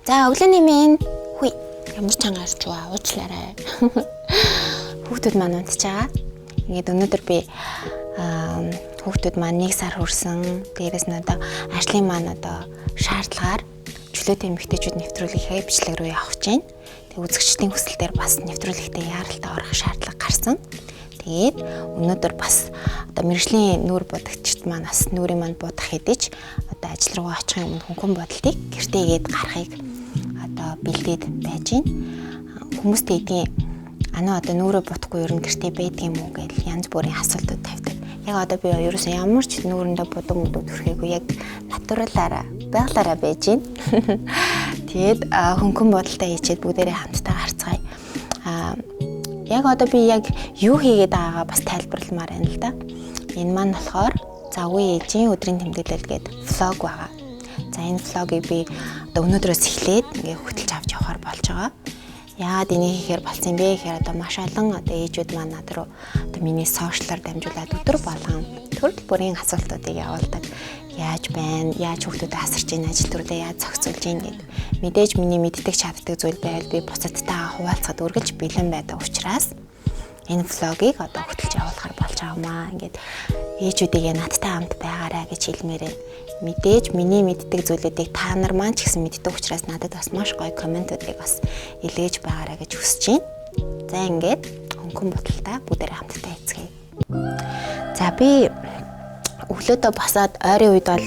За өглөөний минь хүй ямар чангарч байгаа уучлаарай. Хүүхдүүд маань унтж байгаа. Ингээд өнөөдөр би хүүхдүүд маань 1 сар хүрсэн. Дээрээс нь одоо ажлын маань одоо шаардлагаар чөлөөтэй эмэгтэйчүүд нэвтрүүлгийн бичлэг рүү явах гэж байна. Тэгээ үзэгчдийн хүсэл дээр бас нэвтрүүлэгтээ яаралтай орох шаардлага гарсан. Тэгээд өнөөдөр бас одоо мэргэжлийн нүүр будагчид маань бас нүрийн маань будах хэдэж одоо ажил руу очихын өмнө хөнгөн бодолтыг гэртээгээд гарахыг одоо бэлдээд байж байна. Хүмүүстэй эдийн ана одоо нүрээ будахгүй ер нь гэртээ байдаг юм уу гэж янз бүрийн асуултууд тавьдаг. Яг одоо би ерөөсөн ямар ч нүүрэндээ будаг мөдөд төрхийгүй яг натуралаараа байгалаараа байж байна. Тэгээд хөнгөн бодолтой хийчихэд бүгдээрээ хамтдаа гарцгаая. Яг одоо би яг юу хийгээд байгаагаа бас тайлбарламаар байна л да. Энэ маань болохоор завгүй ээжийн өдрийн тэмдэглэл гэдэг влог байгаа. За энэ влогийг би одоо өнөөдрөөс эхлээд ингээ хөтлж авч явахаар болж байгаа. Яагаад энийг хийхээр болсон бэ гэхээр одоо маш олон одоо ээжүүд маань над руу одоо миний сошиалаар дамжуулаад өдөр болгон төрөл бүрийн асуултуудыг явуулдаг. Яаж байна? Яаж хүүхдүүдэд асарч ийн ажил төрөлөө яаж зохицуулж ийн гэдэг. Мэдээж миний мэддэг чаддаг зүйл байвал би бусадтайгаа хуваалцахад үргэлж бэлэн байдаг учраас энэ влогийг одоо хөтлж явуулахар болж байгаамаа. Ингээд ээжүүдийг надтай хамт байгаарай гэж хэлмээрээ. Мэдээж миний мэддэг зүйлүүдийг та нар маань ч гэсэн мэддэг учраас надад бас маш гоё комментуудыг бас илгээж байгаарай гэж хүсэж байна. За ингээд хөнгөн бодолтой бүгдээрээ хамтдаа эцгээе. За би өглөөдөө босоод ойрын үед бол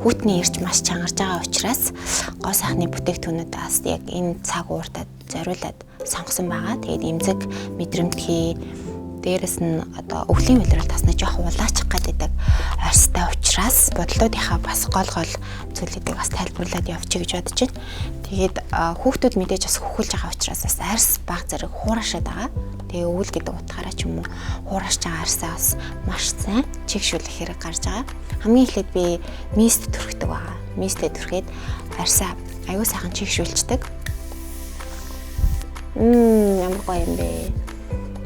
хүүтний ирж маш чангарж байгаа учраас гоо сайхны бүтээгдэхүүнүүдээс яг энэ цаг ууртад зориулаад сонгосон байгаа. Тэгээд эмзэг мэдрэмтгий дээрэс нь одоо өвлийн улирал таснаа жоох улаачих гэдэг арьстай учраас бодлоодынхаа бас гол зүйлүүдийг бас тайлбарлаад явчих гэж бодож байна. Тэгээд хүүхдүүд мэдээж бас хөхөлж байгаа учраас бас арьс баг зэрэг хуурашаад байгаа. Тэгээ өвөл гэдэг утгаараа ч юм уу хуурашж байгаа арьсаа бас маш сайн чигшүүлэх хэрэг гарч байгаа. Хамгийн эхлээд би мист түрхдэг байгаа. Мистээ түрхээд арьсаа аюу сайхан чигшүүлцдэг. Ямар гоё юм бэ?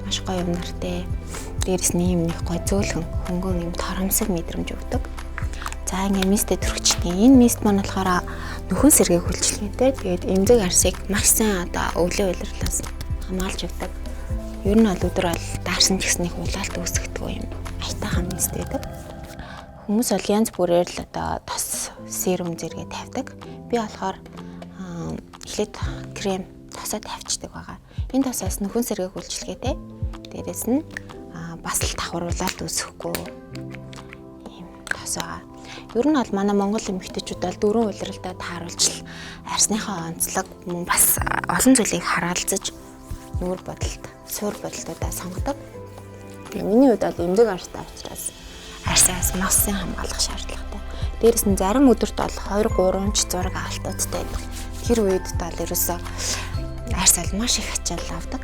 Маш гоё юм нартэй. Дээрс нь юм нэг гоё зөөлхөн хөнгөн юм торомсог мэдрэмж өгдөг. За ингээ мистээ түрхчтэй. Энэ мист маань болохоор нөхөн сэргээ хүлчилгээтэй. Тэгээд эмзэг арсыг маш сайн одоо өвлийн улирлаас хамгаалж өгдөг. Ер нь бол өдөр бол даарсан ч гэсэн их улаалт үүсгдэг юм. Айтайхан мист байдаг. Хүмүүс бол янз бүрээр л одоо тос серум зэрэг тавьдаг. Би болохоор эхлээд крем тосоо тавьчихдаг байгаа. Энэ тосоос нөхөн сэргээ хүлчилгээтэй. Дээрээс нь бас л давхруулалт үүсэхгүй ийм тос байгаа. Ер нь бол манай Монгол эмэгтэйчүүд бол дөрвөн улиралдаа тааруулж арсныхаа онцлог мөн бас олон зүйлийг хараалцаж нүүр бодолт, суур бодолтуудаа сонгодог. Тэгээ миний хувьд бол эмзэг арьстай учраас арьсаас носын хамгаалах шаардлагатай. Дээрээс нь зарим өдөрт бол 2-3 ч зураг авалтуудтай байдаг. Тэр үед бол ерөөсөө арьс бол маш их ачаал авдаг.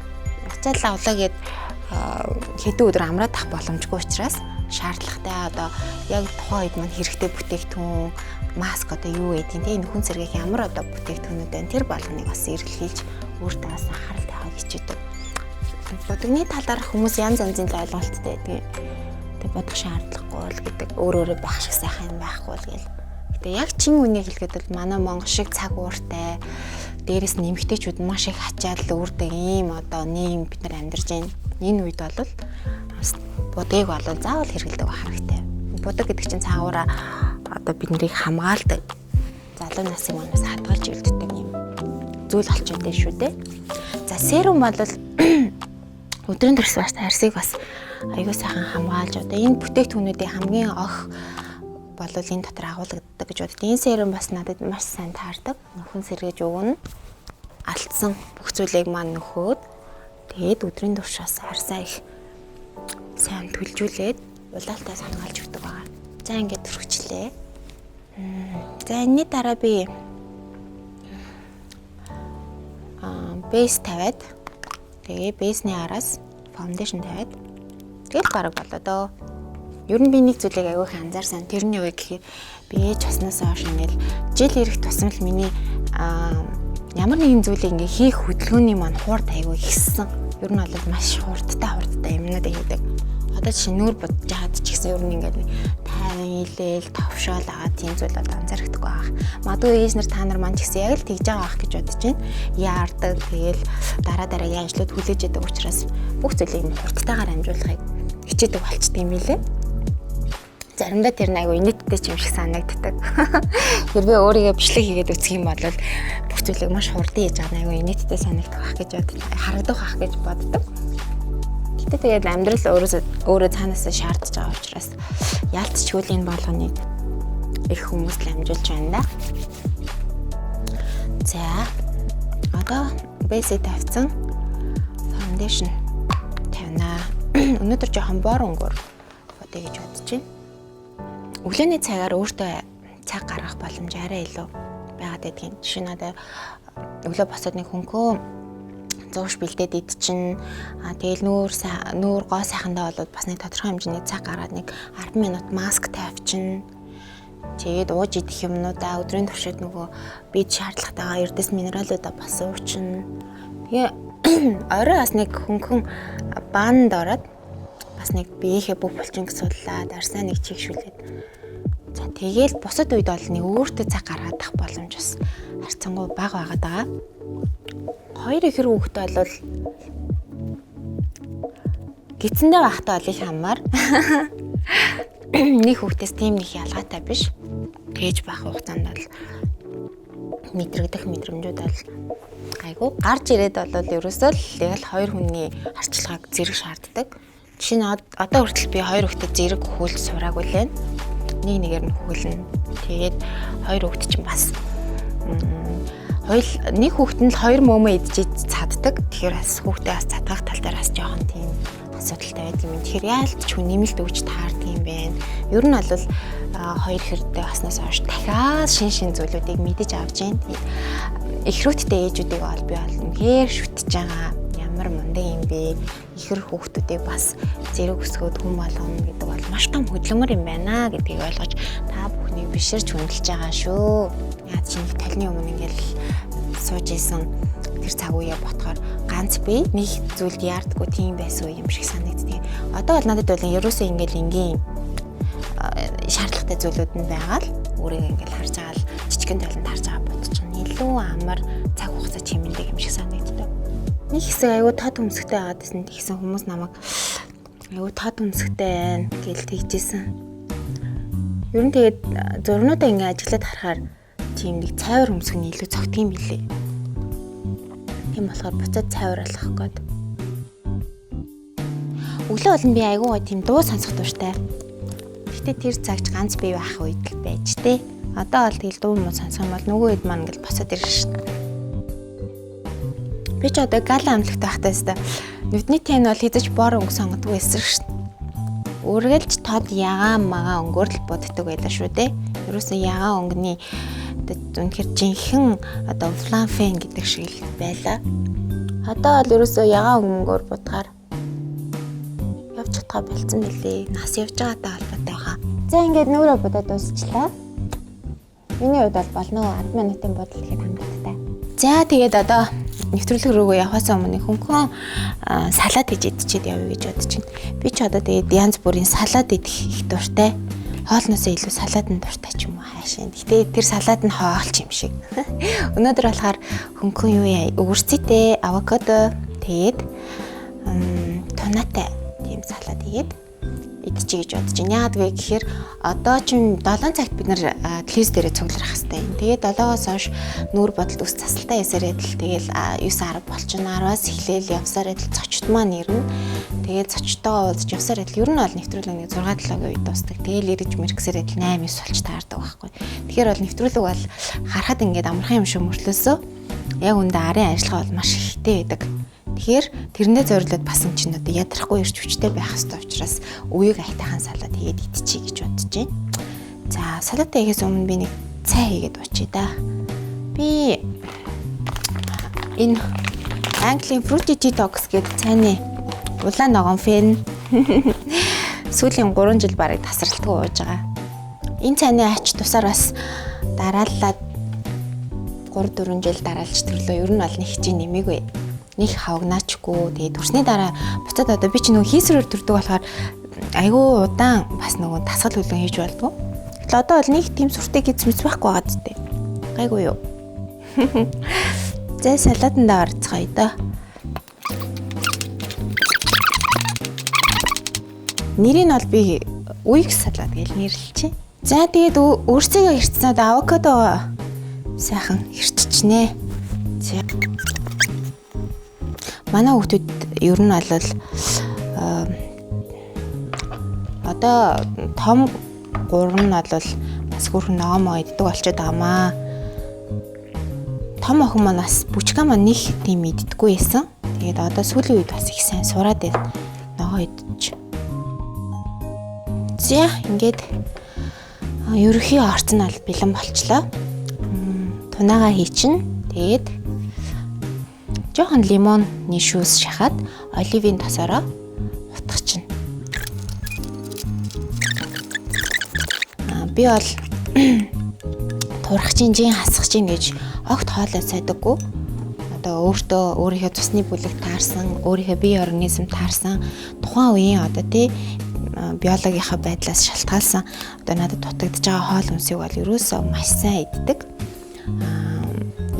Ачаал авлаа гэд хэдэн өдөр амраад ах боломжгүй учраас шаардлагатай одоо яг тухайн үед маань хэрэгтэй бүтээгдэхүүн маск одоо юу гэдэг тийм нөхөн сэргээх ямар одоо бүтээгдэхүүнүүд байна тэр болгоныг бас эргэлхийлж өөртөө бас анхаарал тавих хичээдэг. Бодогны талаарх хүмүүс янз янзын ойлголттой байдаг. Тэг бодох шаардлагагүй л гэдэг өөрөөрөө байх шиг сайхан юм байхгүй л гэл. Гэтэ яг чин үнийг хэлгээд бол манай Монгол шиг цаг ууртай дээрээс нь эмэгтэйчүүд маш их ачаал үүрдэг ийм одоо нийгэм бид нар амьдарч байна. Энэ үед бол будыг бол заавал хэрэглэдэг хэрэгтэй. Будаг гэдэг чинь цаагаараа одоо биднийг хамгаалдаг. Залуу насыг манаас хадгалж үлддэг юм зүйл болчиход байна шүү дээ. За серум бол өдрийн турш бас арьсыг бас аюул сайхан хамгаалж одоо энэ бүтээгдэхүүнүүдийн хамгийн ох бол энэ дотор агуулгаддаг гэж боддог. Энэ серум бас надад маш сайн таардаг. Нөхөн сэргээж өгнө. Алдсан бүх зүйлийг маань нөхөөд тэгээд өдрийн туршаас арьсаа их сайн төлжүүлээд улаалтаас хамгаалж өгдөг байгаа. За ингээд түрхчлээ. За энэний дараа би бейс тавиад тэгээ бейсний араас фаундейшн тавиад тэгэл бараг болоо. Ер нь би нэг зүйлийг аягүй их анзаарсан. Тэрний үе гэхээр би ээж баснаас хойш ингээл жил ирэх тусам л миний ямар нэгэн зүйлийг ингээ хийх хөдөлгөөний маань хуурд аягүй ихссэн. Ер нь бол маш хурдтай юмнууд хийдэг. Одоо жишээ нүүр бодож хаад ч гэсэн ер нь ингээд сайн илээл товшоол агаад тийм зүйл бол анзаархдаггүй байх. Магадгүй ээж нар та нар маань ч гэсэн яг л тэгж байгаа ах гэж бодож байна. Яардаг тэгэл дараа ажлууд хүлээж яадаг учраас бүх зүйлийг хурдтайгаар амжуулахыг хичээдэг болчтой юм билээ. Заримдаа тэр нэг инээдтэй ч юм шиг санагддаг. Хэрвээ өөрийгөө бичлэг хийгээд үсэх юм бол бүх зүйлийг маш хурдан хийж байгаа нэг инээдтэй санагдах ах гэж харагдах ах гэж боддог. Гэтэ тэгээд амьдрал өөрөө цаанаас шаардж байгаа учраас яалтчгүй энэ болгоныг их хүмүүс л амжуулж байна да. За одоо basic тавьсан foundation тавина. Өнөөдөр жоохон бор өнгөөр фото гэж бодож байна. Өглөөний цагаар өөртөө цаг гаргах боломж арай илүү байгаад байдгийн. Жишээ нь одоо өглөө босоод нэг хөнгөө зууш бэлдээд идчихэн. Тэгэл нүүр гоо сайхандаа болоод бас нэг тодорхой хэмжээний цаг гаргаад нэг 10 минут маск тавьчихна. Тэгээд ууж идэх юмнуудаа өдрийн туршид нөгөө бид шаардлагатайгаа эрдэс минералуудаа бас уучна. Тэгээ орой бас нэг хөнгөн баанд ороод бас нэг биеийнхээ бүх булчин сууллаад арсаа нэг чигшүүлээд. За тэгээл бусад үед бол нэг өөртөө цаг гаргаад ах боломж бас харьцангуй бага байгаад байгаа. Хоёр ихэр хүүхдээ бол гидсэндээ байхдаа бол их хамаар. Нэг хүүхдээс тийм их ялгаатай биш. Тэгж байх хугацаанд бол мэдрэгдэх мэдрэмжүүд бол айгу гарч ирээд бол ерөөсөө л яг л хоёр хүний харьцлагыг зэрэг шаарддаг. Жишээ нь одоо хүртэл би хоёр хүүхдэд зэрэг хөхүүлж сураагүй лээ. Нэг нэгээр нь хөхүүлнэ. Тэгээд хоёр хүүхд чинь бас нэг хүүхэд нь л хоёр мөмө идэж цаддаг. Тэгэхээр бас хүүхдээ бас цадгах тал дээр бас жоохон тийм асуудалтай байдаг юм. Тэгэхээр яалтч хүн нэмэлт өгч таардаг юм байна. Ер нь бол хоёр хэрдээ баснаас хойш дахиад шин зүйлүүдийг мэдэж авч जैन. Эхрүүттэй ээжүүдийг бол би бол үнээр шүтэж байгаа. Ямар мундаг юм бэ? Ихэр хүүхдүүдийг бас зэрэг өсгөөд хүн болгоно гэдэг бол маш том хөдөлмөр юм байна гэдгийг ойлгож та бүхнийг биширч хүндэлж байгаа шүү. Яаж ч нэг талны өмнө ингээл сууж исэн тэр цаг үеэ ботхоор ганц би нэг зүйлд яардаггүй тийм байсан юм шиг санагддаг. Одоо бол надад бол ерөөсөө ингээл энгийн шаардлагатай зүйлүүд нь байгаа л өөрийгөө ингээл харж байгаа л жижигэн талд харж байгаа бодчихно. Илүү амар цаг хугацаа чимэндэг юм шиг санагддаг. Нэг хэсэг аюу тод өмсгтэй байгаад гэсэн тэгсэн хүмүүс намайг аюу тод өмсгтэй байна гэж тэгжсэн. Ер нь тэгээд зурнуудаа ингээ ажиглаад харахаар тийм нэг цайвар өмсгөн илүү цогт юм билээ. Тийм болохоор буцаад цайвар болох гээд. Өглөө болон би аюу тийм дуу сонсох дуртай. Гэтэ тэр цагч ганц бие байх үед л байж тээ. Одоо бол тэгэл дуу муу сонсох юм бол нөгөө хэд маань ингээл босоод ирэх шин. Би ч одоо гала амлагтай байхдаа нүдний тэн бол хэзэж бор өнгө сонгодог байсан шин. Үргэлж тод ягаан магаа өнгөөр л боддог байлаа шүү дээ. Ерөөсөө ягаан өнгөний үнэхээр жинхэнэ одоо фламфен гэдэг шиг л байлаа. Одоо бол ерөөсөө ягаан өнгөөр бодохоор явж чадхаа болцсон мөлий. Нас явж байгаатай холбоотой хаа. За ингээд нүүрээ бодоод дуусчлаа. Миний хувьд бол болно 10 минутын бодол гэхэд хангалттай. За тэгээд одоо нэвтрүүлэг рүүгээ явахаас өмнө хөнгөн салат хийж идчихэд явъя гэж бодож байна. Би ч одоо тэгээд янз бүрийн салат идэх их дуртай. Хоолноос илүү салат нь дуртай ч юм уу хаашаа. Гэтэ тэр салат нь хоолч юм шиг. Өнөөдөр болохоор хөнгөн юу яа өвөрцөтэй авокадо тэгээд тонатай тийм салат хийгээд идчихье гэж бодож байна. Яагаад вэ гэхээр одоо чинь 7 цагт бид нар телевиз дээрээ цугларах хэрэгтэй юм. Тэгээд 7-оос хойш нүүр бодолд ус засалтай ясараад л тэгэл 9:10 болчихно. 10-аас эхлээл явсараад л цочт маань ирнэ. Тэгээд цочтойгоо уулзч явсараад л ер нь бол нэвтрүүлэг нэг 6-7 үед дуусдаг. Тэгэл ирэж мэрэгсэрээд л 8-9 болж таардаг байхгүй. Тэгэхээр бол нэвтрүүлэг бол харахад ингээд амархан юм шиг мөрлөөсөө яг үндэ арын ажиллагаа бол маш ихтэй байдаг. Тэгэхээр тэрэндээ зориулаад басан чинь одоо ядрахгүй ирч хүчтэй байх хэрэгтэй учраас үеийг айтайхан салаад хийгээд идчихье гэж бодож байна. За салат хийхээс өмнө би нэг цай хийгээд очие да. Би энэ Английн Fruity Detox гэдэг цайны улаан ногоон фен сүүлийн 3 жил барыг тасралтгүй ууж байгаа. Энэ цайны ач тусаар бас дарааллаад 3-4 жил дараалж төрлөө ер нь бол нэг хичээ нэмээгүй. Нэг хавгнаачгүй. Тэгээд төрсний дараа буцаад одоо би ч нөгөө хийсрээр төрдөг болохоор айгүй удаан бас нөгөө тасгал хүлэн хийж болдгоо. Тэгэл одоо бол нэг тийм сүртэй гиз мэт байхгүй байгаа зү. Гайгүй юу. За салаатандаа орцгоё доо. Нэрийг нь бол би үег салат гэж нэрлэлчихэ. За тэгээд өөрсдөө ирцнээд авокадо сайхан ирччихнэ. За. Манай хүүхдүүд ер нь бол одоо том 3 нь бол бас хүрхэн ногоомоо иддэг болчиход байгаамаа. Том охин маань бас бүчка маань нэг тийм иддэггүй байсан. Тэгээд одоо сүүлийн үед бас их сайн сураад байна. Ногоо идчих. За ингээд ерөнхий орц нь бол бэлэн болчлоо. Тунаага хийчин. Тэгээд жоохон лимонны шүүс шахаад оливын тосороо утгачихна. Би бол турах чинь хасах чинь гэж огт хоолой сайдаггүй. Одоо өөрийнхөө цусны бүлэг таарсан, өөрийнхөө бие организм таарсан, тухайн үеийн одоо тий биологийнхаа байдлаас шалтгаалсан одоо надад дутагдж байгаа хоол хүнсийг бол ерөөсөө маш сайн иддэг.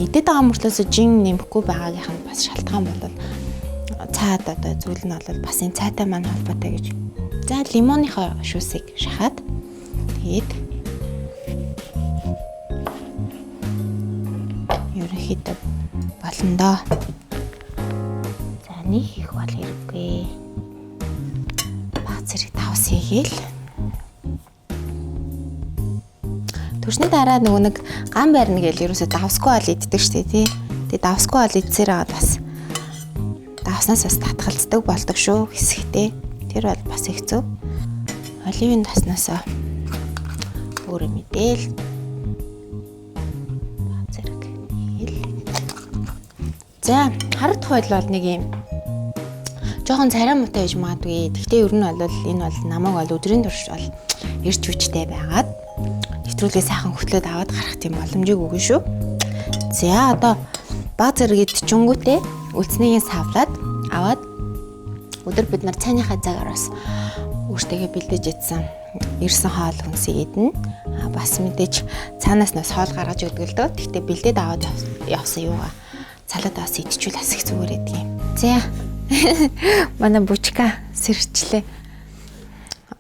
Идэт байгаа мөртлөөс жин нэмэхгүй байгаагийнх нь бас шалтгаан бол цаад одоо зүйл нь бол бас энэ цайтай маань холбоотой гэж. За лимоныхоо шүүсийг шахаад тэгээд ерөнхийдөө болно доо. За нэг их бол хэрэггүй. Баг зэрэг тавс хийгээл. Төрсний дараа нөгөө нэг ган байрна гэж ерөөсөө давсгүй бол иддэг штэ тий. Тэгээд давсгүй бол идсээр байгаа бас давснаас бас татгалздаг болдог шүү хэсэгтэй. Тэр бол бас их зөв. Оливын таснасаа өөрөө мэдээл. Зэрэг хэл. За харагдах байдал бол нэг юм жоохон царай муутай гэж магадгүй. Гэхдээ ер нь бол энэ бол намайг бол өдрийн турш бол ирж хүчтэй байгаад нэвтрүүлгээ сайхан хөтлөөд аваад гарах тийм боломжийг өгнө шүү. За одоо баг зэрэг идчихэнгүүтээ үлдснийгээ савлаад аваад өдөр бид нар цайныхаа цагаар бас өөртөө бэлдэж ицсэн ирсэн хоол хүнсийг идэнэ. Бас мэдээж цаанаас нас хоол гаргаж өгдөг л дөө. Гэхдээ бэлдээд аваад явсан юугаа салаад бас идчихвэл бас их зүгээр байдаг юм. За манай бүчка сэрчлээ.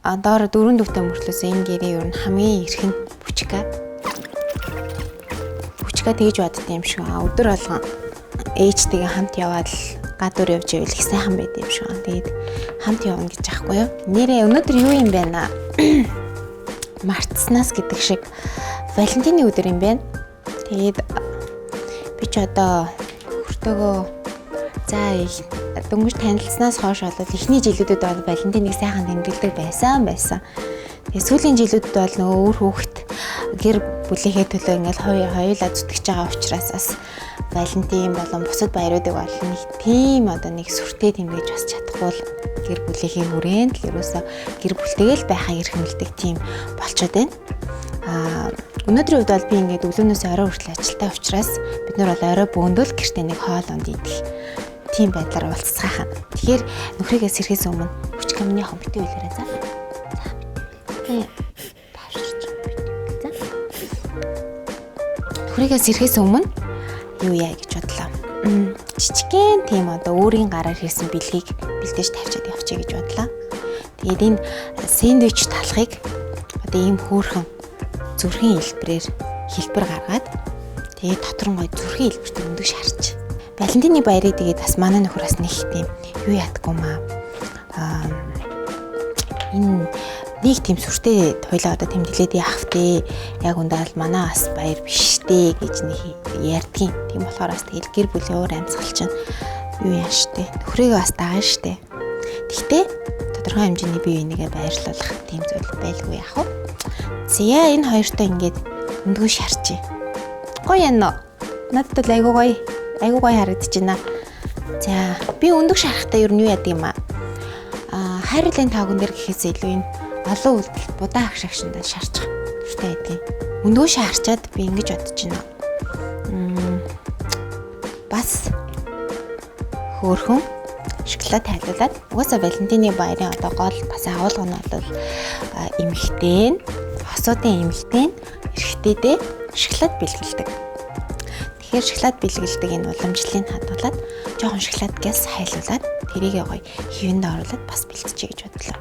Доор 4 дүүтэй мөртлөөс энэ гэрээ ер нь хамгийн эрхэм бүчка. Бүчка тэгж бодд юм шиг. Өдөр болгон ээжтэйгээ хамт яваад гадуур явж ивэл их сайхан байд юм шиг. Тэгээд хамт явна гэж аахгүй юу? Нэрээ өнөөдөр юу юм бэ наа? Мартснаас гэдэг шиг Валентины өдөр юм байна. Тэгээд би ч одоо хүртээгөө за дөнгөж танилцсанаас хойш бол эхний жилүүдэд бол Валентиныг сайхан тэмдэглэдэг байсан. Тэгээд сүүлийн жилүүдэд бол нөгөө өөр хүүхэд гэр бүлийнхээ төлөө ингээл хоёулаа зүтгэж байгаа учраас бас Валентин болон бусад баяруудыг бол нэг тийм одоо нэг сүртэй тэмдэж бас чадахгүй л гэр бүлийнхээ хүрээнд л ерөөсө гэр бүлтэйгээ л байхаа эрхэмлдэг тийм болчиход байна. Өнөөдрийн үед бол би ингээд өглөөнөөс орой хүртэл ажилтаа учраас бид нар бол орой бөөндөл гэртээ нэг хоолонд идэх тийм байдлаар уулзцаахаа. Тэгэхээр нөхрийгээ сэрхээс өмнө хүч камныхон битүү хэлээрэй за. За. Нөхрийгээ сэрхээс өмнө юу яа гэж бодлоо. Жижигхэн тийм одоо өөрийн гараар хийсэн бэлгийг бэлдэж тавьчаад явчих гэж бодлоо. Тэгээд энэ сэндвич талхыг одоо ийм хөөрхөн зүрхийн хэлбэр гаргаад тэгээд дотор нь гой зүрхийн хэлбэрт өндөг шарч. Валентины баярыг тэгээд бас манай нөхөр бас нэг тийм юу яадаггүй маа. Энэ нэг тийм сүртэй тойлоо одоо тэмдэглээд яах вэ? Яг үндэ бол манай бас баяр биш дээ гэж нэг ярьдгийн. Тийм болохоор бас тэгээд гэр бүлийн уур амьсгал чинь юу яа штэ. Нөхрийгээ бас дагаа штэ. Тэгтээ тодорхой хэмжээний бие бинийгээ баярлуулах тийм зүйл байлгүй яах вэ? Зя энэ хоёртой ингээд өндгөө шарчээ. Гоё яана. Надад л айгуу гоё харагдаж байна. За би өндөг шарахтаа ер нь юу яадаг юм аа. Хайрлын таагүй нэр гэхээс илүү энэ олон үйлдэл будаа агшаагшиндаа шарчих хэрэгтэй байдгийг. Өндгөө шаарчаад би ингэж бодож байна. Бас хөөрхөн шоколад тайлуулаад угаасаа Валентины баярын одоо гол бас агуулга нь бол эмэгтэй нь хосуудын эмэгтэй нь эрэгтэйдээ шоколад бэлгэлдэг. Тэгэхээр шоколад бэлгэлдэг энэ уламжлалыг хадгалаад жоохон шоколад газ хайлуулад тэрийг гоё хивэнд оруулаад бас бэлтжиж гэж бодлоо.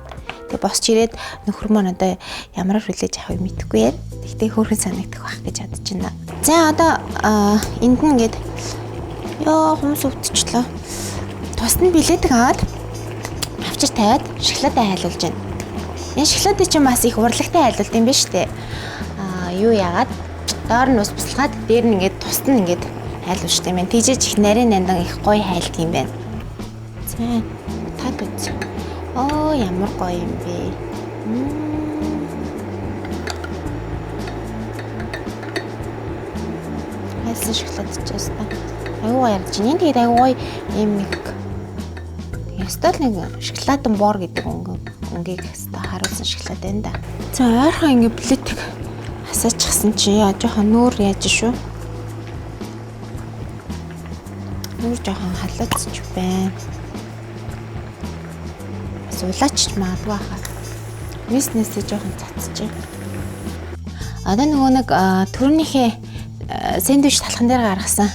Тэгээ босч ирээд нөхөр маань одоо ямар хүлээж авахыг мэдэхгүй яа. Тэгтээ хөөрхөн санагдах байх гэж бодож байна. За одоо энд нь ингээд ёо хүмүүс өвдчихлөө. Тусад нь билетик аваад авчир тавиад шоколадаа хайлуулж байна. Энэ шоколадыг чинь бас их урлагтай хайлуулт юм биш үү? Юу яагаад доор нь ус буслахад дээр нь ингээд тусад нь ингээд хайлуулжтай юм байна. Тийжээж их нарийн нандан их гоё хайлт юм байна. За таад үз. Оо ямар гоё юм бэ. Хайлсан шоколад ч яста. Аюу ярьж байна. Тэгээд аюу гоё юм их. Ястал нэг шоколадын бор гэдэг өнгийг хэвээр харуулсан шоколад байна да. За ойрхон ингээд билетик асаачихсан чи жоохон нүүр яаж шүү. Нүүр жоохон халуучж байна. Улаачч магадгүй хаа. Миснээсээ жоохон цацчих. Одоо нөгөө нэг төрнийхээ сэндвич талхан дээр гаргасан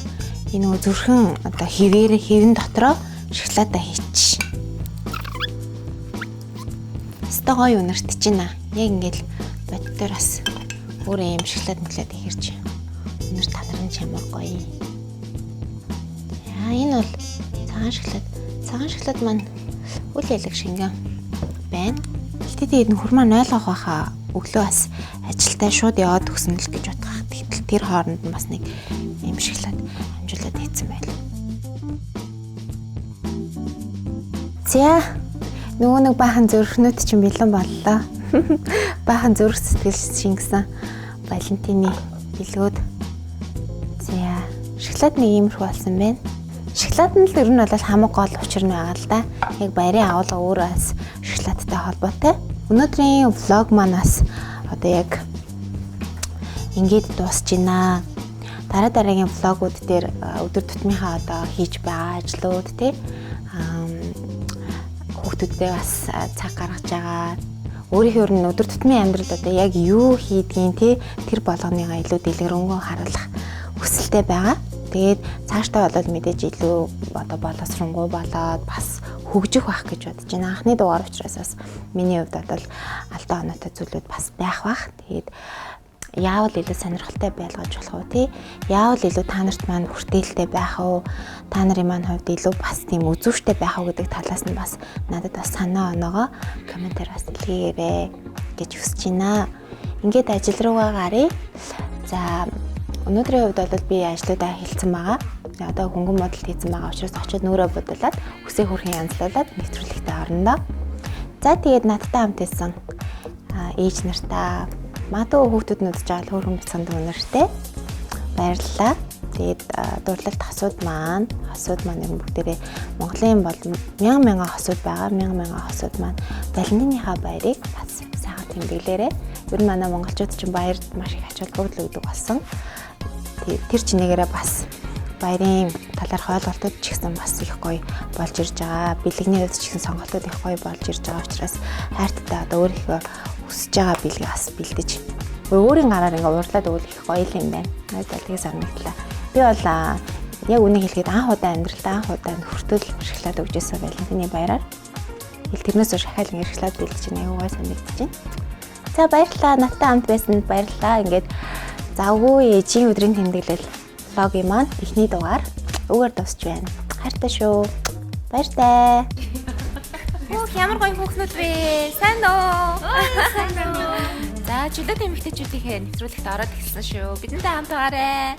энэ нөгөө зүрхэн одоо хэвэн дотроо шоколадаа хийчих. Өстой гоё үнэртэж байна. Яг ингээл бодтоор бас өөрөө юм шоколад мэглээд ихэрч. Үнэр талрын чамар гоё. Яа энэ бол цагаан шоколад. Цагаан шоколад маань үл ялэг шингэн байна. Гэхдээ тэгээд нөхөр маань ойлгох байхаа өглөө бас ажилдаа шууд яваад өгсөн л гэж бодох. Тэгтэл тэр хооронд нь бас нэг юм шоколад амжуулаад хийсэн байл. За нөгөө нэг баахан зөрхнүүд чинь бэлэн боллоо. Баахан зөрх сэтгэл шингэсэн Валентины бэлгүүд. За шоколад нэг иймэрхүү болсон байна. Шоколад нь л ер нь бол хамаг гол учир нь байгаа л да. Яг баярын агуулга өөрөө бас шоколадтай холбоотой. Өнөөдрийн влог манаас одоо яг ингээд дуусж байна. Дараагийн влогууд дээр өдөр тутмынхаа одоо хийж байгаа ажлууд тий хүүхдүүдтэй бас цаг гаргаж байгаа. Өөрийнхөө нь өдөр тутмын амьдралд одоо яг юу хийдгийг тий тэр болгоныгаа илүү дэлгэрэнгүй харуулах хүсэлтэй байгаа. Тэгээд цаашдаа бол мэдээж илүү одоо боловсронгуй болоод бас хөгжих байх гэж бодож байна. Анхны дугаар учраас бас миний хувьд бол алдаа оноотой зүйлүүд бас байх бах. Тэгээд яавал илүү сонирхолтой байлгаж болох уу тий? Яавал илүү та нарт маань хүртээлтэй байх уу? Та нарын маань хувьд илүү бас тийм үзүүштэй байх уу гэдэг талаас нь бас надад бас санаа оноогоо комментээр бас илгээгээрэй гэж хүсэж байна. Ингээд ажил руугаа гаръя. За өнөөдрийн хувьд бол би ажлуудаа хэлсэн байгаа. Одоо хөнгөн модалд хийсэн байгаа учраас очиод нүүрээ бодлоод үсээ хөрхийн янзлуулаад нэвтрүүлэгтээ орно. За тэгээд надтай хамт исэн ээж нартаа магадгүй хүүхдүүд нүдж байгаа хөөрхөн бицсанд өнөртэй баярлалаа. Тэгээд дуурлалт хосууд маань бүгдээрээ Монголын бол мянган хосууд байгаа. Мянган хосууд маань Валентиныхаа баярыг бас сайхан тэмдэглээрэй. Ер нь манай монголчууд чинь баярд маш их ач холбогдол өгдөг болсон. Тэр чинээрээ бас баярын талаарх ойлголтууд ч ихсэн бас их гоё болж ирж байгаа. Бэлгэний хувьд ч ихсэн сонголтууд их гоё болж ирж байгаа учраас хайрттай одоо өөрийнхөө өсөж байгаа бэлгээ бас бэлдэж өөрийн гараар ингээ уурлаад өгөх их гоё юм байна. Надад тэгээ санагдлаа. Би бол яг үнийг хэлгээд анх удаа амьдралдаа хүртэл шоколад өгчээсэн Валентины баяраар. Тэрнээс шахаал ингээ шоколад бэлдэж байна. Аюу гой санагдаж байна. За баярлалаа. Надтай хамт байсанд баярлалаа. Ингээд завгүй ээжийн өдрийн тэмдэглэл влогийн маань эхний дугаар өгөр дуусч байна. Хайртай шүү. Баяртай. Ямар гоё хүүхнүүд вэ? Сайн уу? Сайн уу. За чөлөөт эмэгтэйчүүдийнхээ нэвтрүүлэгт ороод ирсэн шүү. Бидэнтэй хамт байгаарай.